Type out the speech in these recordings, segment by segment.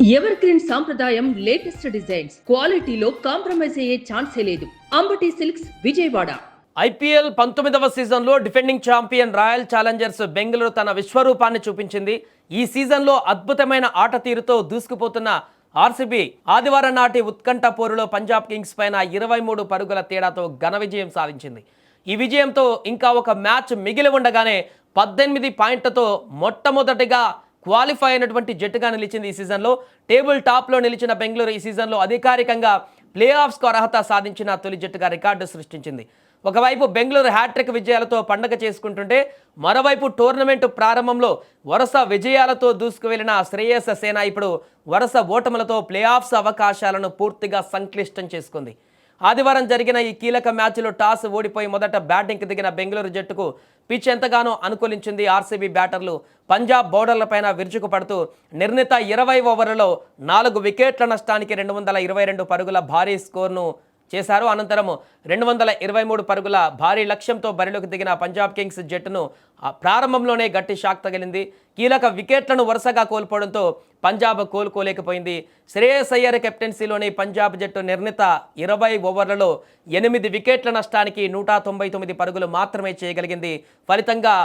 Ever green సాంప్రదాయం latest designs క్వాలిటీలో compromise అయ్యే ఛాన్సే లేదు. అంబటి సిల్క్స్ విజయవాడ. ఐపీఎల్ 19వ సీజన్లో defending champion royal Challengers Bengaluru తన విశ్వరూపాన్ని చూపించింది. ఈ సీజన్లో అద్భుతమైన ఆట తీరుతో దూసుకుపోతున్న ఆర్సీబీ ఆదివారం నాటి ఉత్కంఠ పోరులో పంజాబ్ కింగ్స్ పైన 23 పరుగుల తేడాతో ఘన విజయం సాధించింది. ఈ విజయంతో ఇంకా ఒక మ్యాచ్ మిగిలి ఉండగానే 18 పాయింట్లతో మొట్టమొదటిగా క్వాలిఫై అయినటువంటి జట్టుగా నిలిచింది. ఈ సీజన్లో టేబుల్ టాప్లో నిలిచిన బెంగళూరు ఈ సీజన్లో అధికారికంగా ప్లే ఆఫ్స్కు అర్హత సాధించిన తొలి జట్టుగా రికార్డు సృష్టించింది. ఒకవైపు బెంగళూరు హ్యాట్రిక్ విజయాలతో పండగ చేసుకుంటుంటే మరోవైపు టోర్నమెంటు ప్రారంభంలో వరుస విజయాలతో దూసుకువెళ్లిన శ్రేయస్ సేన ఇప్పుడు వరుస ఓటములతో ప్లే ఆఫ్స్ అవకాశాలను పూర్తిగా సంక్లిష్టం చేసుకుంది. ఆదివారం జరిగిన ఈ కీలక మ్యాచ్లో టాస్ ఓడిపోయి మొదట బ్యాటింగ్కి దిగిన బెంగళూరు జట్టుకు పిచ్ ఎంతగానో అనుకూలించింది. ఆర్సీబీ బ్యాటర్లు పంజాబ్ బౌలర్లపైన విరుచుకుపడుతూ నిర్ణీత 20 ఓవర్లలో 4 వికెట్ల నష్టానికి 222 పరుగుల భారీ స్కోర్ను చేశారు. అనంతరం 223 పరుగుల భారీ లక్ష్యంతో బరిలోకి దిగిన పంజాబ్ కింగ్స్ జట్టును ప్రారంభంలోనే గట్టి షాక్ తగిలింది. కీలక వికెట్లను వరుసగా కోల్పోవడంతో పంజాబ్ కోలుకోలేకపోయింది. శ్రేయస్ అయ్యర్ కెప్టెన్సీలోని పంజాబ్ జట్టు నిర్ణీత 20 ఓవర్లలో 8 వికెట్ల నష్టానికి 199 పరుగులు మాత్రమే చేయగలిగింది. ఫలితంగా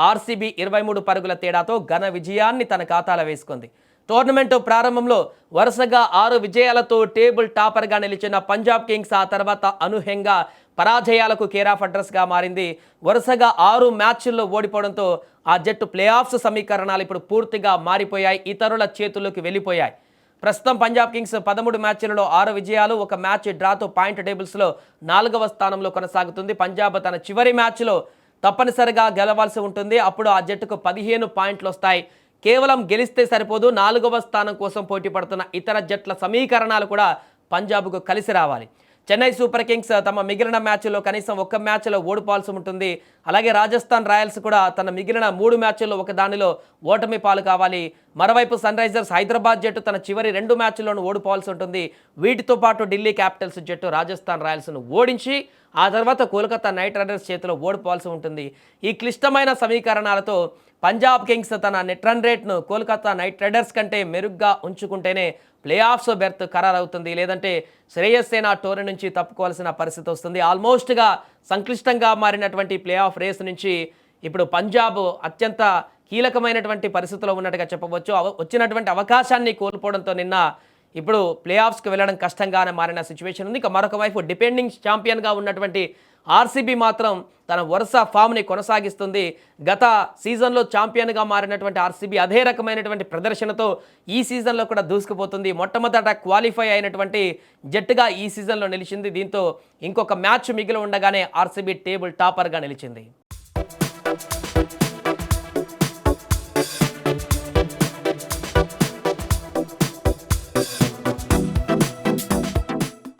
ఆర్సీబీ 23 పరుగుల తేడాతో ఘన విజయాన్ని తన ఖాతాలో వేసుకుంది. టోర్నమెంటు ప్రారంభంలో వరుసగా 6 విజయాలతో టేబుల్ టాపర్గా నిలిచిన పంజాబ్ కింగ్స్ ఆ తర్వాత అనూహ్యంగా పరాజయాలకు కేర్ ఆఫ్ అడ్రస్గా మారింది. వరుసగా 6 మ్యాచ్ల్లో ఓడిపోవడంతో ఆ జట్టు ప్లే ఆఫ్స్ సమీకరణాలు ఇప్పుడు పూర్తిగా మారిపోయాయి, ఇతరుల చేతుల్లోకి వెళ్ళిపోయాయి. ప్రస్తుతం పంజాబ్ కింగ్స్ 13 మ్యాచ్లలో 6 విజయాలు, 1 మ్యాచ్ డ్రాతో పాయింట్ టేబుల్స్లో 4వ స్థానంలో కొనసాగుతుంది. పంజాబ్ తన చివరి మ్యాచ్లో తప్పనిసరిగా గెలవాల్సి ఉంటుంది. అప్పుడు ఆ జట్టుకు 15 పాయింట్లు వస్తాయి. కేవలం గెలిస్తే సరిపోదు, 4వ స్థానం కోసం పోటీ పడుతున్న ఇతర జట్ల సమీకరణాలు కూడా పంజాబ్కు కలిసి రావాలి. చెన్నై సూపర్ కింగ్స్ తమ మిగిలిన మ్యాచ్లో కనీసం 1 మ్యాచ్లో ఓడిపోవాల్సి ఉంటుంది. అలాగే రాజస్థాన్ రాయల్స్ కూడా తన మిగిలిన 3 మ్యాచ్ల్లో ఒక దానిలో ఓటమి పాలు కావాలి. మరోవైపు సన్ రైజర్స్ హైదరాబాద్ జట్టు తన చివరి 2 మ్యాచ్ల్లోనూ ఓడిపోవాల్సి ఉంటుంది. వీటితో పాటు ఢిల్లీ క్యాపిటల్స్ జట్టు రాజస్థాన్ రాయల్స్ను ఓడించి ఆ తర్వాత కోల్కతా నైట్ రైడర్స్ చేతిలో ఓడిపోవాల్సి ఉంటుంది. ఈ క్లిష్టమైన సమీకరణాలతో పంజాబ్ కింగ్స్ తన నెట్ రన్ రేట్ను కోల్కతా నైట్ రైడర్స్ కంటే మెరుగ్గా ఉంచుకుంటేనే ప్లే ఆఫ్స్ బెర్త్ ఖరారవుతుంది. లేదంటే శ్రేయస్ సేన టోర్నీ నుంచి తప్పుకోవాల్సిన పరిస్థితి వస్తుంది. ఆల్మోస్ట్గా సంక్లిష్టంగా మారినటువంటి ప్లే ఆఫ్ రేస్ నుంచి ఇప్పుడు పంజాబ్ అత్యంత కీలకమైనటువంటి పరిస్థితిలో ఉన్నట్టుగా చెప్పవచ్చు. వచ్చినటువంటి అవకాశాన్ని కోల్పోవడంతో నిన్న ఇప్పుడు ప్లే ఆఫ్స్కి వెళ్ళడం కష్టంగానే మారిన సిచ్యువేషన్ ఉంది. ఇక మరొక వైపు డిపెండింగ్ ఛాంపియన్గా ఉన్నటువంటి ఆర్సీబీ మాత్రం తన వరుస ఫామ్ని కొనసాగిస్తుంది. గత సీజన్లో ఛాంపియన్గా మారినటువంటి ఆర్సీబీ అదే రకమైనటువంటి ప్రదర్శనతో ఈ సీజన్లో కూడా దూసుకుపోతుంది. మొట్టమొదట క్వాలిఫై అయినటువంటి జట్టుగా ఈ సీజన్లో నిలిచింది. దీంతో ఇంకొక మ్యాచ్ మిగిలి ఉండగానే ఆర్సీబీ టేబుల్ టాపర్గా నిలిచింది.